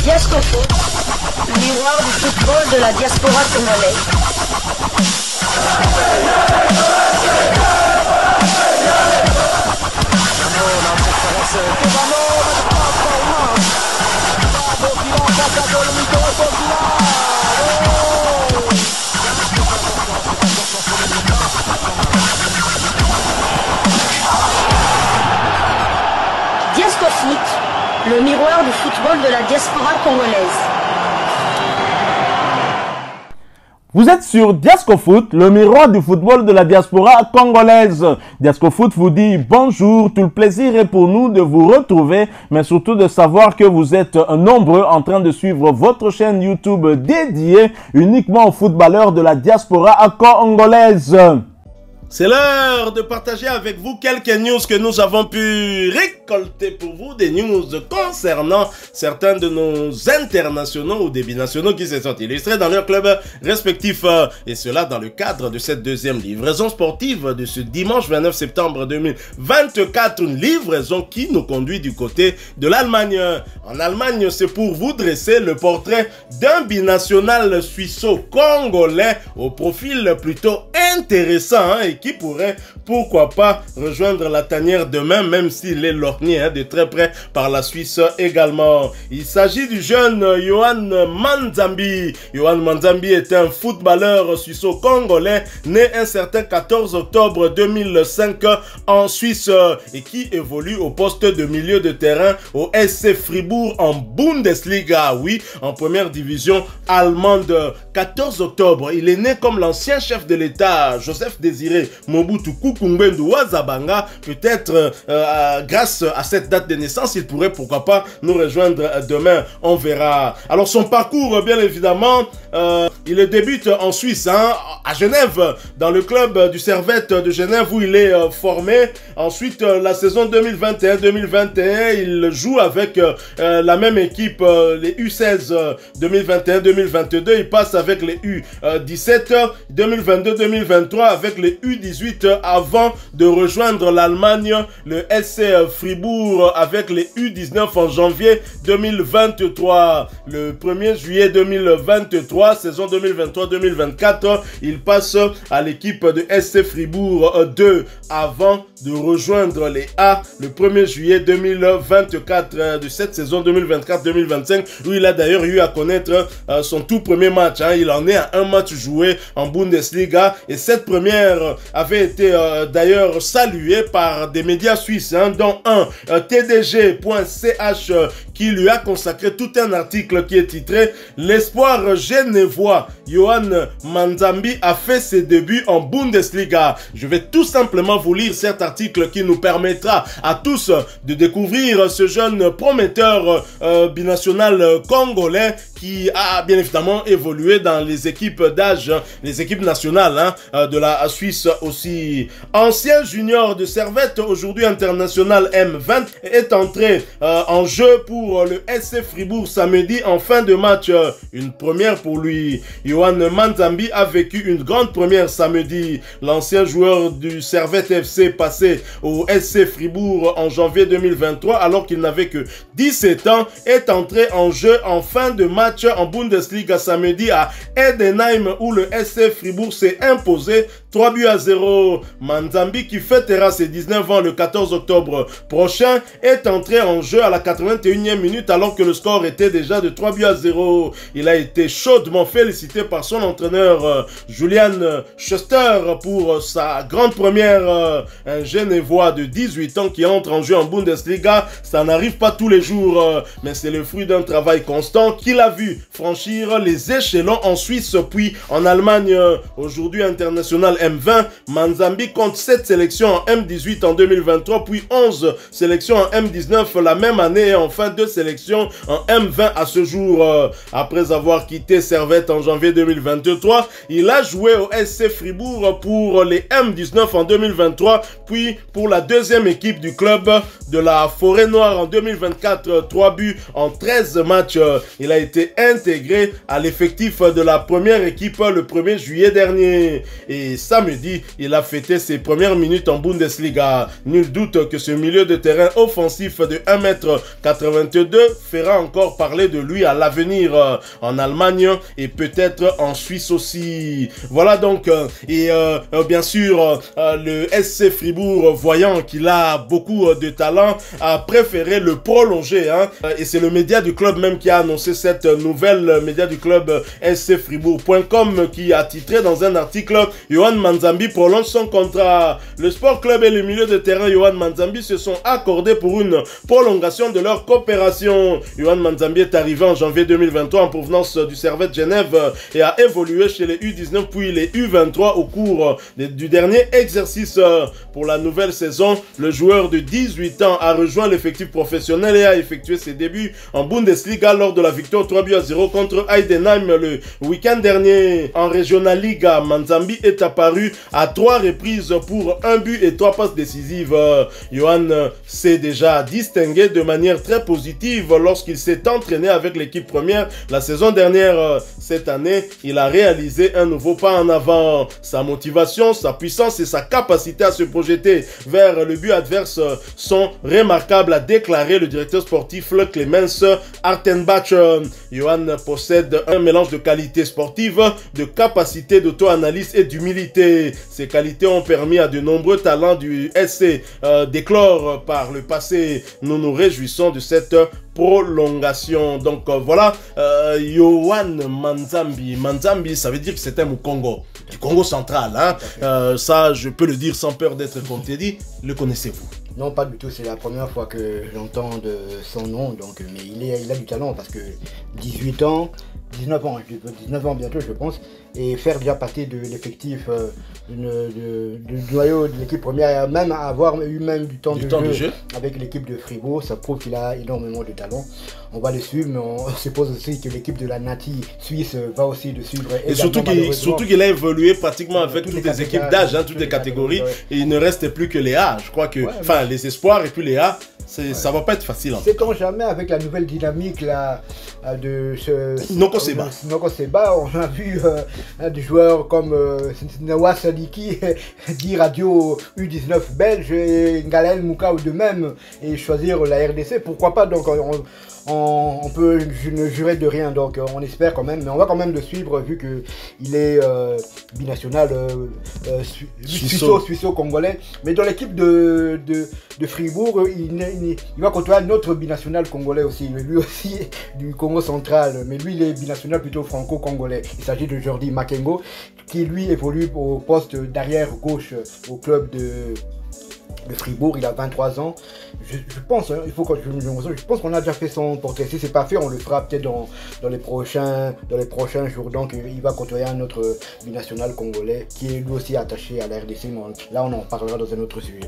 Diascofoot, le miroir du football de la diaspora congolaise. Diascofoot, le miroir du football de la diaspora congolaise. Vous êtes sur Diascofoot, le miroir du football de la diaspora congolaise. Diascofoot vous dit bonjour, tout le plaisir est pour nous de vous retrouver, mais surtout de savoir que vous êtes nombreux en train de suivre votre chaîne YouTube dédiée uniquement aux footballeurs de la diaspora congolaise. C'est l'heure de partager avec vous quelques news que nous avons pu récolter pour vous, des news concernant certains de nos internationaux ou des binationaux qui se sont illustrés dans leurs clubs respectifs, et cela dans le cadre de cette deuxième livraison sportive de ce dimanche 29 septembre 2024, une livraison qui nous conduit du côté de l'Allemagne. En Allemagne, c'est pour vous dresser le portrait d'un binational suisseau-congolais au profil plutôt intéressant, et qui pourrait, pourquoi pas, rejoindre la tanière demain, même s'il est lorgné de très près par la Suisse également. Il s'agit du jeune Yohan Manzambi. Yohan Manzambi est un footballeur suisseau-congolais, né un certain 14 octobre 2005 en Suisse, et qui évolue au poste de milieu de terrain au SC Fribourg en Bundesliga, oui, en première division allemande. 14 octobre, il est né comme l'ancien chef de l'État, Joseph Désiré Mobutu Kukungbendu Wazabanga. Peut-être grâce à cette date de naissance, il pourrait pourquoi pas nous rejoindre demain, on verra. Alors son parcours, bien évidemment, il débute en Suisse, à Genève, dans le club du Servette de Genève où il est formé. Ensuite, la saison 2021-2021, il joue avec la même équipe, les U16 2021-2022. Il passe avec les U17 2022-2023, avec les U18 avant de rejoindre l'Allemagne, le SC Fribourg avec les U19 en janvier 2023. Le 1er juillet 2023, saison 2023-2024, il passe à l'équipe de SC Fribourg 2 avant de rejoindre les A le 1er juillet 2024 de cette saison 2024-2025, où il a d'ailleurs eu à connaître son tout premier match. Il en est à un match joué en Bundesliga, et cette première avait été d'ailleurs saluée par des médias suisses, dont un tdg.ch qui lui a consacré tout un article qui est titré « L'espoir genevois Yohan Manzambi a fait ses débuts en Bundesliga ». Je vais tout simplement vous lire cet article qui nous permettra à tous de découvrir ce jeune prometteur binational congolais qui a bien évidemment évolué dans les équipes d'âge, les équipes nationales de la Suisse aussi. Ancien junior de Servette, aujourd'hui international M20, est entré en jeu pour le SC Fribourg samedi en fin de match. Une première pour lui. Yohan Manzambi a vécu une grande première samedi. L'ancien joueur du Servette FC passé au SC Fribourg en janvier 2023 alors qu'il n'avait que 17 ans est entré en jeu en fin de match en Bundesliga samedi à Heidenheim où le SC Fribourg s'est imposé 3-0. Manzambi, qui fêtera ses 19 ans le 14 octobre prochain, est entré en jeu à la 81e minute alors que le score était déjà de 3-0. Il a été chaudement félicité par son entraîneur Julian Schuster pour sa grande première. Un Genevois de 18 ans qui entre en jeu en Bundesliga, ça n'arrive pas tous les jours, mais c'est le fruit d'un travail constant qu'il a vu franchir les échelons en Suisse puis en Allemagne. Aujourd'hui international M20, Manzambi compte 7 sélections en M18 en 2023, puis 11 sélections en M19 la même année, et enfin 2 sélections en M20 à ce jour. Après avoir quitté Servette en janvier 2023, il a joué au SC Fribourg pour les M19 en 2023, puis pour la deuxième équipe du club de la Forêt Noire en 2024, 3 buts en 13 matchs. Il a été intégré à l'effectif de la première équipe le 1er juillet dernier. Et samedi, il a fêté ses premières minutes en Bundesliga. Nul doute que ce milieu de terrain offensif de 1m82 fera encore parler de lui à l'avenir en Allemagne et peut-être en Suisse aussi. Voilà donc, bien sûr, le SC Fribourg, voyant qu'il a beaucoup de talent, a préféré le prolonger. Et c'est le média du club même qui a annoncé cette nouvelle, média du club scfribourg.com, qui a titré dans un article « Yohan Manzambi prolonge son contrat ». Le Sport Club et le milieu de terrain Yohan Manzambi se sont accordés pour une prolongation de leur coopération. Yohan Manzambi est arrivé en janvier 2023 en provenance du Servette Genève et a évolué chez les U19 puis les U23 au cours du dernier exercice. Pour la nouvelle saison, le joueur de 18 ans a rejoint l'effectif professionnel et a effectué ses débuts en Bundesliga lors de la victoire 3-0 contre Heidenheim le week-end dernier. En Regional Liga, Manzambi est apparu à 3 reprises pour 1 but et 3 passes décisives. Yohan s'est déjà distingué de manière très positive lorsqu'il s'est entraîné avec l'équipe première la saison dernière. Cette année, il a réalisé un nouveau pas en avant. Sa motivation, sa puissance et sa capacité à se projeter vers le but adverse sont remarquables, a déclaré le directeur sportif Clemens Artenbach. Yohan possède un mélange de qualités sportives, de capacités d'auto-analyse et d'humilité. Ces qualités ont permis à de nombreux talents du SC d'éclore par le passé. Nous nous réjouissons de cette prolongation. Donc voilà, Yohan Manzambi. Manzambi, ça veut dire que c'est un Mukongo, du Congo central. Ça, je peux le dire sans peur d'être contredit. Le connaissez-vous? Non, pas du tout. C'est la première fois que j'entends de son nom. Donc, mais il a du talent parce que 18 ans, 19 ans bientôt, je pense, et faire déjà partie de l'effectif du noyau de l'équipe première, même avoir eu même du temps de jeu avec l'équipe de Fribourg, ça prouve qu'il a énormément de talent. On va le suivre, mais on suppose aussi que l'équipe de la Nati suisse va aussi le suivre. Et surtout qu'il a évolué pratiquement avec toutes les équipes d'âge, toutes les catégories, et il ne reste plus que les A. Je crois que, les espoirs et puis les A, ça va pas être facile. Sait-on jamais avec la nouvelle dynamique là, de Noko Seba. On a vu des joueurs comme Nawa Sadiki, Guy Radio U19 belge et Ngalael Moukaou de même et choisir la RDC. Pourquoi pas? Donc on peut ne jurer de rien, donc on espère quand même, mais on va quand même le suivre vu qu'il est binational suisseau-congolais. Mais dans l'équipe de Fribourg, il va côtoyer un autre binational congolais aussi, lui aussi du Congo central, mais lui il est binational plutôt franco-congolais. Il s'agit de Jordi Makengo qui lui évolue au poste d'arrière gauche au club de Fribourg. Il a 23 ans. Je pense, il faut que je pense qu'on a déjà fait son portrait. Si c'est pas fait, on le fera peut-être dans les prochains jours. Donc il va côtoyer un autre binational congolais qui est lui aussi attaché à la RDC. Là on en parlera dans un autre sujet.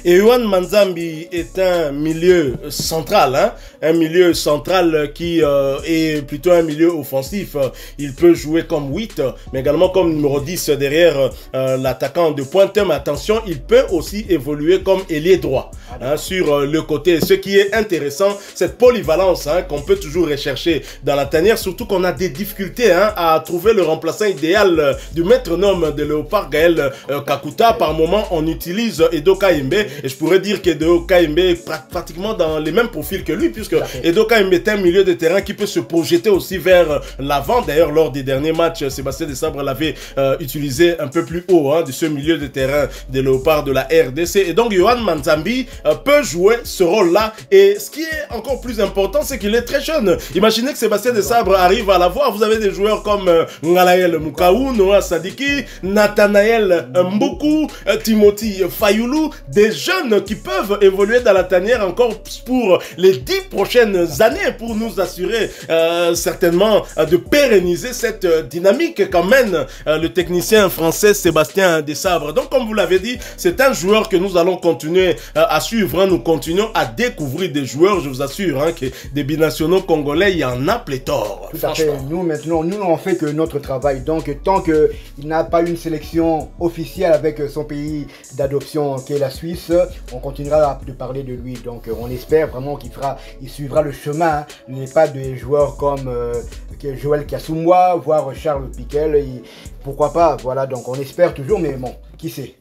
Et Yohan Manzambi est un milieu central, un milieu central qui est plutôt un milieu offensif. Il peut jouer comme 8, mais également comme numéro 10 derrière l'attaquant de pointe. Mais attention, il peut aussi évoluer comme ailier droit sur le côté. Ce qui est intéressant, cette polyvalence qu'on peut toujours rechercher dans la tanière, surtout qu'on a des difficultés à trouver le remplaçant idéal du métronome de Léopard Gaël Kakuta. Par moment, on utilise Edo Kaimbe et je pourrais dire qu'Edo Kaimbe est pratiquement dans les mêmes profils que lui, puisque Edo Kaimbe est un milieu de terrain qui peut se projeter aussi vers l'avant. D'ailleurs, lors des derniers matchs, Sébastien Desabre l'avait utilisé un peu plus haut de ce milieu de terrain des Léopards de la RDC. Et donc, Yohan Manzambi peut jouer ce rôle-là. Et ce qui est encore plus important, c'est qu'il est très jeune. Imaginez que Sébastien Desabre arrive à l'avoir. Vous avez des joueurs comme Ngalael Moukaou, Noah Sadiki, Nathanaël Mboku, Timothy Fayoulou, des jeunes qui peuvent évoluer dans la tanière encore pour les 10 prochaines années pour nous assurer certainement de pérenniser cette dynamique qu'emmène le technicien français Sébastien Desabre. Donc, comme vous l'avez dit, c'est un joueur que nous allons continuer à suivre. Hein, nous continuons à découvrir des joueurs. Je vous assure hein, que des binationaux congolais, il y en a pléthore. Tout à fait. Nous, maintenant, nous n'en fait que notre travail. Donc, tant qu'il n'a pas une sélection officielle avec son pays d'adoption qui est la Suisse, on continuera de parler de lui. Donc, on espère vraiment qu'il suivra le chemin. Il n'est pas des joueurs comme Joël Kasumwa, voire Charles Piquel. Pourquoi pas, voilà. Donc, on espère toujours, mais bon, qui sait.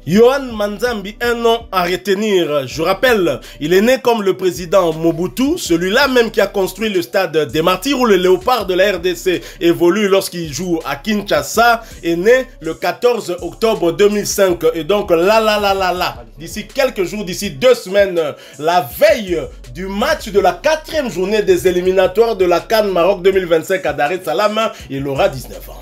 Yohan Manzambi, un nom à retenir. Je rappelle, il est né comme le président Mobutu, celui-là même qui a construit le stade des Martyrs où le léopard de la RDC évolue lorsqu'il joue à Kinshasa, est né le 14 octobre 2005. Et donc là, d'ici quelques jours, d'ici 2 semaines, la veille du match de la 4e journée des éliminatoires de la CAN Maroc 2025 à Dar es Salaam, il aura 19 ans.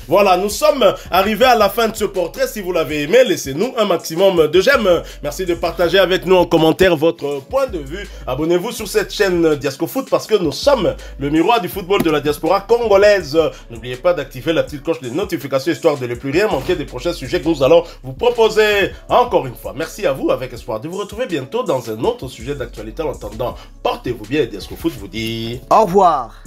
Voilà, nous sommes arrivés à la fin de ce portrait. Si vous l'avez aimé, laissez-nous un maximum de j'aime. Merci de partager avec nous en commentaire votre point de vue. Abonnez-vous sur cette chaîne Diascofoot parce que nous sommes le miroir du football de la diaspora congolaise. N'oubliez pas d'activer la petite cloche de notification histoire de ne plus rien manquer des prochains sujets que nous allons vous proposer. Encore une fois, merci à vous avec espoir de vous retrouver bientôt dans un autre sujet d'actualité. En attendant, portez-vous bien et Diascofoot vous dit au revoir.